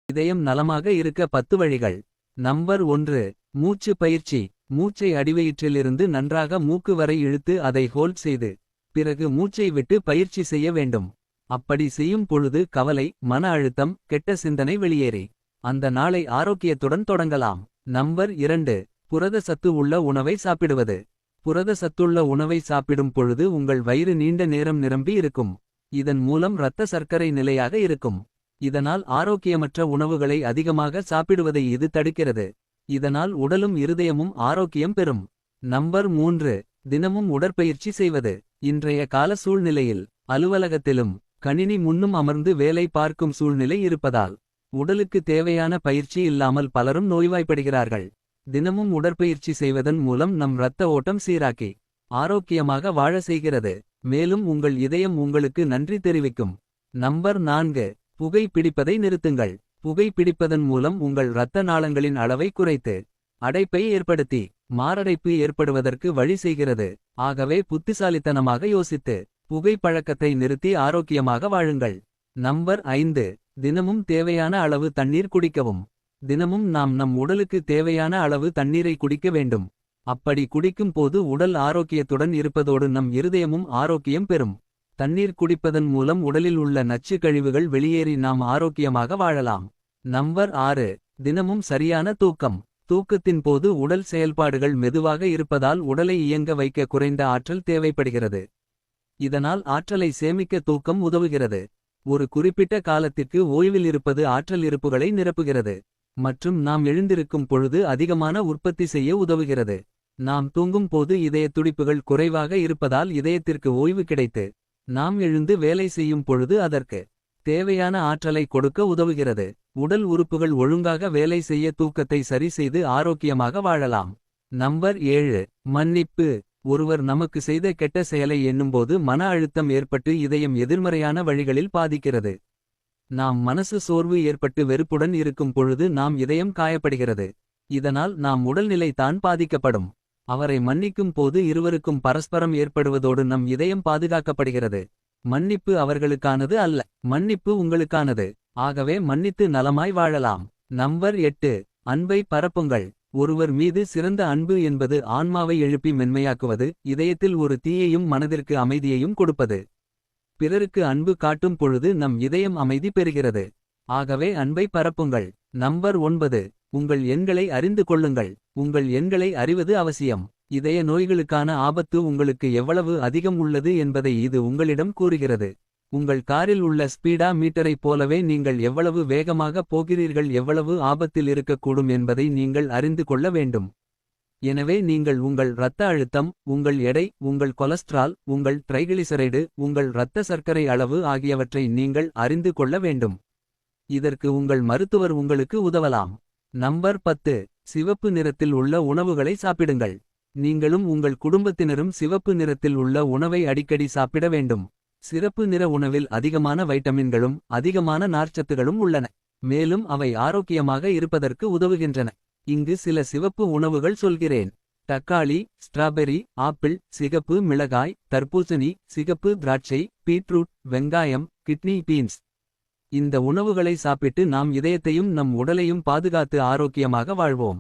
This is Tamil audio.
இதயம் நலமாக இருக்க 10 வழிகள். நம்பர் 1. மூச்சு பயிற்சி. மூச்சை அடிவயிற்றிலிருந்து நன்றாக மூக்கு வரை இழுத்து அதை ஹோல்ட் செய்து பிறகு மூச்சை விட்டு பயிற்சி செய்ய வேண்டும். அப்படி செய்யும் பொழுது கவலை, மன அழுத்தம், கெட்ட சிந்தனை வெளியேறி அந்த நாளை ஆரோக்கியத்துடன் தொடங்கலாம். நம்பர் 2. புரத சத்து உள்ள உணவை சாப்பிடுவது. புரத சத்துள்ள உணவை சாப்பிடும் பொழுது உங்கள் வயிறு நீண்ட நேரம் நிரம்பி இருக்கும். இதன் மூலம் இரத்த சர்க்கரை நிலையாக இருக்கும். இதனால் ஆரோக்கியமற்ற உணவுகளை அதிகமாக சாப்பிடுவதை இது தடுக்கிறது. இதனால் உடலும் இருதயமும் ஆரோக்கியம் பெறும். நம்பர் 3. தினமும் உடற்பயிற்சி செய்வது. இன்றைய கால சூழ்நிலையில் அலுவலகத்திலும் கணினி முன்னும் அமர்ந்து வேலை பார்க்கும் சூழ்நிலை இருப்பதால் உடலுக்கு தேவையான பயிற்சி இல்லாமல் பலரும் நோய்வாய்ப்படுகிறார்கள். தினமும் உடற்பயிற்சி செய்வதன் மூலம் நம் இரத்த ஓட்டம் சீராக்கி ஆரோக்கியமாக வாழ செய்கிறது. மேலும் உங்கள் இதயம் உங்களுக்கு நன்றி தெரிவிக்கும். நம்பர் 4. புகை பிடிப்பதை நிறுத்துங்கள். புகை பிடிப்பதன் மூலம் உங்கள் இரத்த நாளங்களின் அளவை குறைத்து அடைப்பை ஏற்படுத்தி மாரடைப்பு ஏற்படுவதற்கு வழி செய்கிறது. ஆகவே புத்திசாலித்தனமாக யோசித்து புகை பழக்கத்தை நிறுத்தி ஆரோக்கியமாக வாழுங்கள். நம்பர் 5. தினமும் தேவையான அளவு தண்ணீர் குடிக்கவும். தினமும் நாம் நம் உடலுக்கு தேவையான அளவு தண்ணீரை குடிக்க வேண்டும். அப்படி குடிக்கும் போது உடல் ஆரோக்கியத்துடன் இருப்பதோடு நம் இருதயமும் ஆரோக்கியம் பெறும். தண்ணீர் குடிப்பதன் மூலம் உடலில் உள்ள நச்சு கழிவுகள் வெளியேறி நாம் ஆரோக்கியமாக வாழலாம். நம்பர் 6. தினமும் சரியான தூக்கம். தூக்கத்தின் போது உடல் செயல்பாடுகள் மெதுவாக இருப்பதால் உடலை இயங்க வைக்க குறைந்த ஆற்றல் தேவைப்படுகிறது. இதனால் ஆற்றலை சேமிக்க தூக்கம் உதவுகிறது. ஒரு குறிப்பிட்ட காலத்திற்கு ஓய்வில் இருப்பது ஆற்றல் இருப்புகளை நிரப்புகிறது. மற்றும் நாம் எழுந்திருக்கும் பொழுது அதிகமான உற்பத்தி செய்ய உதவுகிறது. நாம் தூங்கும் போது இதய துடிப்புகள் குறைவாக இருப்பதால் இதயத்திற்கு ஓய்வு கிடைத்து நாம் எழுந்து வேலை செய்யும் பொழுது அதற்கு தேவையான ஆற்றலை கொடுக்க உதவுகிறது. உடல் உறுப்புகள் ஒழுங்காக வேலை செய்ய தூக்கத்தை சரி செய்து ஆரோக்கியமாக வாழலாம். நம்பர் 7. மன்னிப்பு. ஒருவர் நமக்கு செய்த கெட்ட செயலை எண்ணும்போது மன அழுத்தம் ஏற்பட்டு இதயம் எதிர்மறையான வழிகளில் பாதிக்கிறது. நாம் மனசு சோர்வு ஏற்பட்டு வெறுப்புடன் இருக்கும் பொழுது நாம் இதயம் காயப்படுகிறது. இதனால் நாம் உடல்நிலை தான் பாதிக்கப்படும். அவரை மன்னிக்கும் போது இருவருக்கும் பரஸ்பரம் ஏற்படுவதோடு நம் இதயம் பாதுகாக்கப்படுகிறது. மன்னிப்பு அவர்களுக்கானது அல்ல, மன்னிப்பு உங்களுக்கானது. ஆகவே மன்னித்து நலமாய் வாழலாம். நம்பர் 8. அன்பை பரப்புங்கள். ஒருவர் மீது சிறந்த அன்பு என்பது ஆன்மாவை எழுப்பி மென்மையாக்குவது, இதயத்தில் ஒரு தீயையும் மனதிற்கு அமைதியையும் கொடுப்பது. பிறருக்கு அன்பு காட்டும் பொழுது நம் இதயம் அமைதி பெறுகிறது. ஆகவே அன்பை பரப்புங்கள். நம்பர் 9. உங்கள் எண்களை அறிந்து கொள்ளுங்கள். உங்கள் எண்களை அறிவது அவசியம். இதய நோய்களுக்கான ஆபத்து உங்களுக்கு எவ்வளவு அதிகம் உள்ளது என்பதை இது உங்களிடம் கூறுகிறது. உங்கள் காரில் உள்ள ஸ்பீடா மீட்டரைப் போலவே நீங்கள் எவ்வளவு வேகமாக போகிறீர்கள், எவ்வளவு ஆபத்தில் இருக்கக்கூடும் என்பதை நீங்கள் அறிந்து கொள்ள வேண்டும். எனவே நீங்கள் உங்கள் இரத்த அழுத்தம், உங்கள் எடை, உங்கள் கொலஸ்ட்ரால், உங்கள் ட்ரைகிளிசரைடு, உங்கள் இரத்த சர்க்கரை அளவு ஆகியவற்றை நீங்கள் அறிந்து கொள்ள வேண்டும். இதற்கு உங்கள் மருத்துவர் உங்களுக்கு உதவலாம். நம்பர் 10. சிவப்பு நிறத்தில் உள்ள உணவுகளை சாப்பிடுங்கள். நீங்களும் உங்கள் குடும்பத்தினரும் சிவப்பு நிறத்தில் உள்ள உணவை அடிக்கடி சாப்பிட வேண்டும். சிறப்பு நிற உணவில் அதிகமான வைட்டமின்களும் அதிகமான நார்ச்சத்துகளும் உள்ளன. மேலும் அவை ஆரோக்கியமாக இருப்பதற்கு உதவுகின்றன. இங்கு சில சிவப்பு உணவுகள் சொல்கிறேன். தக்காளி, ஸ்ட்ராபெரி, ஆப்பிள், சிகப்பு மிளகாய், தர்பூசணி, சிகப்பு திராட்சை, பீட்ரூட், வெங்காயம், கிட்னி பீன்ஸ். இந்த உணவுகளை சாப்பிட்டு நாம் இதயத்தையும் நம் உடலையும் பாதுகாத்து ஆரோக்கியமாக வாழ்வோம்.